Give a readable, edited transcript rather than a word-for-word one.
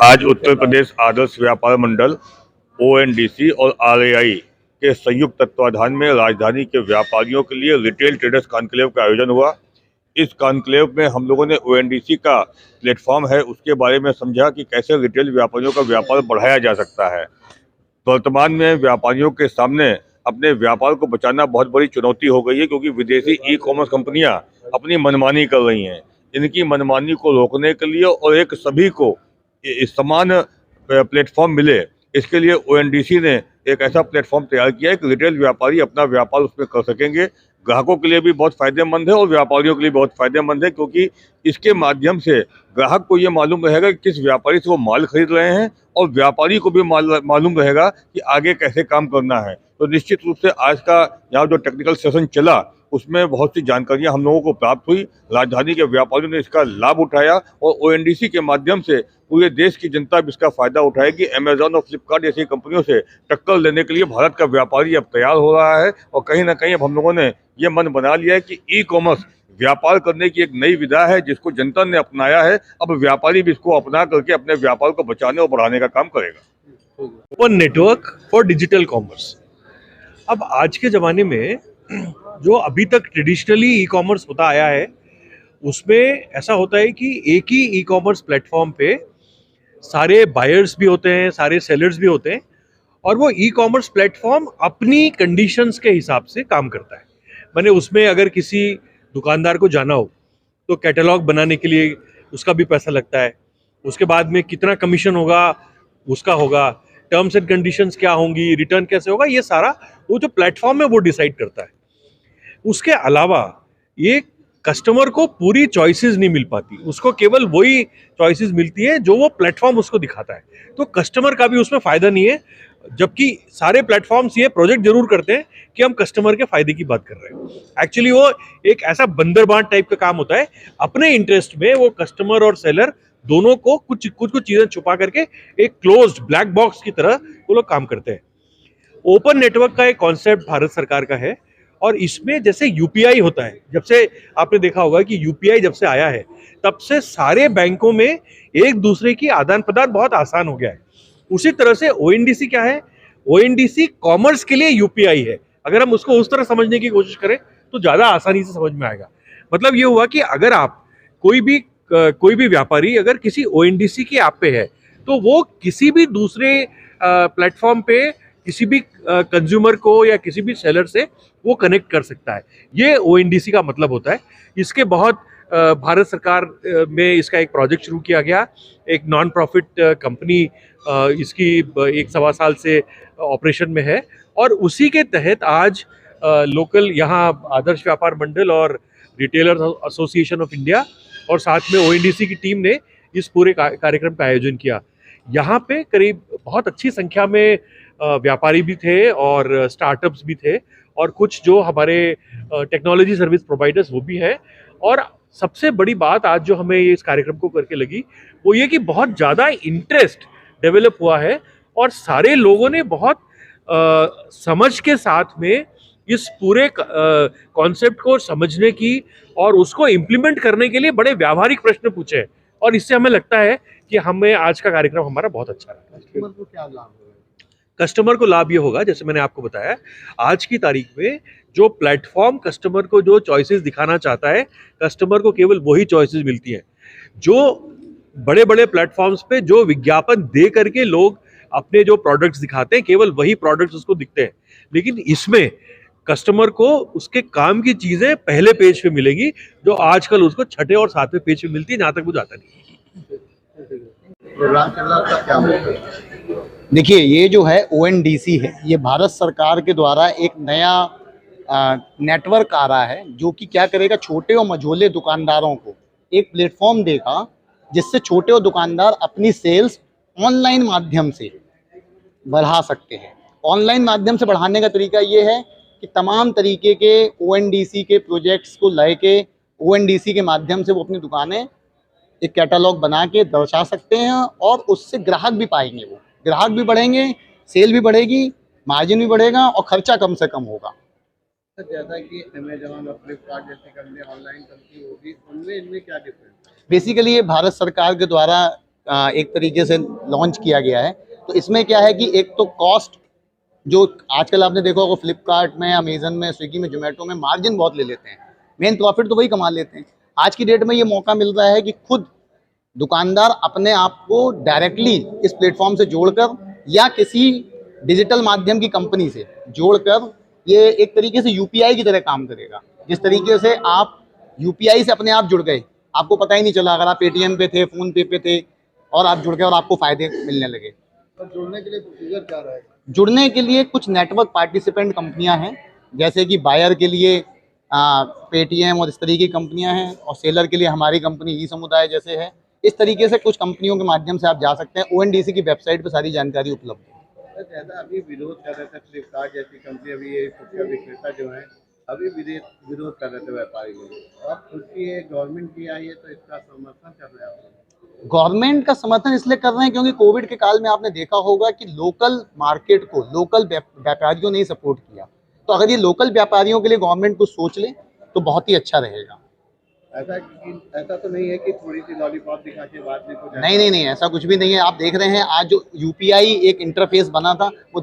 आज उत्तर प्रदेश आदर्श व्यापार मंडल ONDC और RAI के संयुक्त तत्वाधान में राजधानी के व्यापारियों के लिए रिटेल ट्रेडर्स कॉन्क्लेव का आयोजन हुआ। इस कॉन्क्लेव में हम लोगों ने ONDC का प्लेटफॉर्म है उसके बारे में समझा कि कैसे रिटेल व्यापारियों का व्यापार बढ़ाया जा सकता है। वर्तमान में व्यापारियों के सामने अपने व्यापार को बचाना बहुत बड़ी चुनौती हो गई है, क्योंकि विदेशी ई-कॉमर्स कंपनियां अपनी मनमानी कर रही हैं। इनकी मनमानी को रोकने के लिए और एक सभी को समान प्लेटफॉर्म मिले, इसके लिए ONDC ने एक ऐसा प्लेटफॉर्म तैयार किया है कि रिटेल व्यापारी अपना व्यापार उसमें कर सकेंगे। ग्राहकों के लिए भी बहुत फायदेमंद है और व्यापारियों के लिए बहुत फायदेमंद है, क्योंकि इसके माध्यम से ग्राहक को ये मालूम रहेगा कि किस व्यापारी से वो माल खरीद रहे हैं और व्यापारी को भी मालूम रहेगा कि आगे कैसे काम करना है। तो निश्चित रूप से आज का यहाँ जो टेक्निकल सेशन चला उसमें बहुत सी जानकारियां हम लोगों को प्राप्त हुई। राजधानी के व्यापारियों ने इसका लाभ उठाया और ONDC के माध्यम से पूरे देश की जनता भी इसका फायदा उठाएगी। अमेजॉन और फ्लिपकार्ट जैसी कंपनियों से टक्कर लेने के लिए भारत का व्यापारी अब तैयार हो रहा है और कहीं ना कहीं अब हम लोगों ने ये मन बना लिया है कि ई-कॉमर्स व्यापार करने की एक नई विधा है जिसको जनता ने अपनाया है। अब व्यापारी भी इसको अपना करके अपने व्यापार को बचाने और बढ़ाने का काम करेगा। Open network for digital commerce. अब आज के ज़माने में जो अभी तक ट्रेडिशनली ई कॉमर्स होता आया है उसमें ऐसा होता है कि एक ही ई कॉमर्स प्लेटफॉर्म पे सारे बायर्स भी होते हैं, सारे सेलर्स भी होते हैं और वो ई कॉमर्स प्लेटफॉर्म अपनी कंडीशंस के हिसाब से काम करता है। माने उसमें अगर किसी दुकानदार को जाना हो तो कैटलॉग बनाने के लिए उसका भी पैसा लगता है, उसके बाद में कितना कमीशन होगा उसका होगा, टर्म्स एंड कंडीशंस क्या होंगी, रिटर्न कैसे होगा, ये सारा वो जो प्लेटफॉर्म है वो डिसाइड करता है। उसके अलावा ये कस्टमर को पूरी चॉइसेस नहीं मिल पाती, उसको केवल वही चॉइसेस मिलती है जो वो प्लेटफॉर्म उसको दिखाता है। तो कस्टमर का भी उसमें फायदा नहीं है, जबकि सारे प्लेटफॉर्म्स ये प्रोजेक्ट जरूर करते हैं कि हम कस्टमर के फायदे की बात कर रहे हैं। एक्चुअली वो एक ऐसा बंदरबांट टाइप का काम होता है, अपने इंटरेस्ट में वो कस्टमर और सेलर दोनों को कुछ चीजें छुपा करके एक क्लोज्ड ब्लैक बॉक्स की तरह वो लोग काम करते हैं। ओपन नेटवर्क का एक कॉन्सेप्ट भारत सरकार का है और इसमें जैसे UPI होता है, जब से आपने देखा होगा कि UPI जब से आया है तब से सारे बैंकों में एक दूसरे की आदान प्रदान बहुत आसान हो गया है। उसी तरह से ONDC क्या है, ONDC कॉमर्स के लिए UPI है। अगर हम उसको उस तरह समझने की कोशिश करें तो ज्यादा आसानी से समझ में आएगा। मतलब ये हुआ कि अगर आप कोई भी व्यापारी अगर किसी ONDC की ऐप पे है तो वो किसी भी दूसरे प्लेटफॉर्म पे किसी भी कंज्यूमर को या किसी भी सेलर से वो कनेक्ट कर सकता है। ये ONDC का मतलब होता है। इसके बहुत भारत सरकार में इसका एक प्रोजेक्ट शुरू किया गया, एक नॉन प्रॉफिट कंपनी इसकी 1-1.25 साल से ऑपरेशन में है और उसी के तहत आज लोकल यहाँ आदर्श व्यापार मंडल और रिटेलर एसोसिएशन ऑफ इंडिया और साथ में ONDC की टीम ने इस पूरे कार्यक्रम का आयोजन किया। यहाँ पे करीब बहुत अच्छी संख्या में व्यापारी भी थे और स्टार्टअप्स भी थे और कुछ जो हमारे टेक्नोलॉजी सर्विस प्रोवाइडर्स वो भी हैं। और सबसे बड़ी बात आज जो हमें इस कार्यक्रम को करके लगी वो ये कि बहुत ज़्यादा इंटरेस्ट डेवलप हुआ है और सारे लोगों ने बहुत समझ के साथ में इस पूरे कॉन्सेप्ट को समझने की और उसको इम्प्लीमेंट करने के लिए बड़े व्यावहारिक प्रश्न पूछे हैं और इससे हमें लगता है कि हमें आज का कार्यक्रम हमारा बहुत अच्छा रहा। कस्टमर को क्या लाभ होगा? कस्टमर को लाभ ये होगा, जैसे मैंने आपको बताया, आज की तारीख में जो प्लेटफॉर्म कस्टमर को जो चॉइसेस दिखाना चाहता है, कस्टमर को केवल वही चॉइसेस मिलती हैं। जो बड़े बड़े प्लेटफॉर्म्स पे जो विज्ञापन दे करके लोग अपने जो प्रोडक्ट्स दिखाते हैं केवल वही प्रोडक्ट्स उसको दिखते हैं, लेकिन इसमें कस्टमर को उसके काम की चीजें पहले पेज पे मिलेगी जो आजकल उसको छठे और सातवें पेज पे मिलती है, जहां तक वो जाता नहीं। क्या मतलब? देखिए, ये जो है ONDC है, ये भारत सरकार के द्वारा एक नया नेटवर्क आ रहा है जो कि क्या करेगा, छोटे और मझोले दुकानदारों को एक प्लेटफॉर्म देगा जिससे छोटे और दुकानदार अपनी सेल्स ऑनलाइन माध्यम से बढ़ा सकते हैं। ऑनलाइन माध्यम से बढ़ाने का तरीका ये है कि तमाम तरीके के ONDC के प्रोजेक्ट्स को लेके ONDC के माध्यम से वो अपनी दुकानें एक कैटलॉग बना के दर्शा सकते हैं और उससे ग्राहक भी पाएंगे, वो ग्राहक भी बढ़ेंगे, सेल भी बढ़ेगी, मार्जिन भी बढ़ेगा और खर्चा कम से कम होगा। जैसा कि अमेजॉन और फ्लिपकार्ट जैसी कंपनी ऑनलाइन करती होगी, उनमें इनमें क्या डिफरेंस? बेसिकली ये भारत सरकार के द्वारा एक तरीके से लॉन्च किया गया है। तो इसमें क्या है कि एक तो कॉस्ट, जो आजकल आपने देखा होगा फ्लिपकार्ट में, अमेजन में, स्विगी में, जोमेटो में मार्जिन बहुत ले लेते हैं, मेन प्रॉफिट तो वही कमा लेते हैं। आज की डेट में ये मौका मिल रहा है कि खुद दुकानदार अपने आप को डायरेक्टली इस प्लेटफॉर्म से जोड़कर या किसी डिजिटल माध्यम की कंपनी से जोड़कर ये एक तरीके से यूपीआई की तरह काम करेगा। जिस तरीके से आप यूपीआई से अपने आप जुड़ गए, आपको पता ही नहीं चला, अगर आप पेटीएम पे थे, फोन पे थे और आप जुड़ गए और आपको फायदे मिलने लगे। तो जुड़ने के लिए प्रोसीजर क्या रहेगा? जुड़ने के लिए कुछ नेटवर्क पार्टिसिपेंट कंपनियां हैं, जैसे कि बायर के लिए पेटीएम और इस तरीके की कंपनियां हैं, और सेलर के लिए हमारी कंपनी ई समुदाय जैसे है। इस तरीके से कुछ कंपनियों के माध्यम से आप जा सकते हैं। ओएनडीसी की वेबसाइट पर सारी जानकारी उपलब्ध है। तो ज़्यादा अभी विरोध कर रहे थे फ्लिपकार्ट जैसी कंपनी, अभी ये फुटकर विक्रेता जो है अभी विरोध कर रहे थे व्यापारी लोग। अब खुद की ये गवर्नमेंट की आई है तो इसका समर्थन कर रहे हैं आप? गवर्नमेंट का समर्थन इसलिए कर रहे हैं क्योंकि कोविड के काल में आपने देखा होगा कि लोकल मार्केट को लोकल व्यापारियों ने ही सपोर्ट किया। तो अगर ये लोकल व्यापारियों के लिए गवर्नमेंट कुछ सोच ले तो बहुत ही अच्छा रहेगा। ऐसा तो नहीं है कि थोड़ी सी लॉलीपॉप दिखा के बाद में कुछ? नहीं, ऐसा कुछ भी नहीं है। आप देख रहे हैं आज जो यूपीआई एक इंटरफेस बना था वो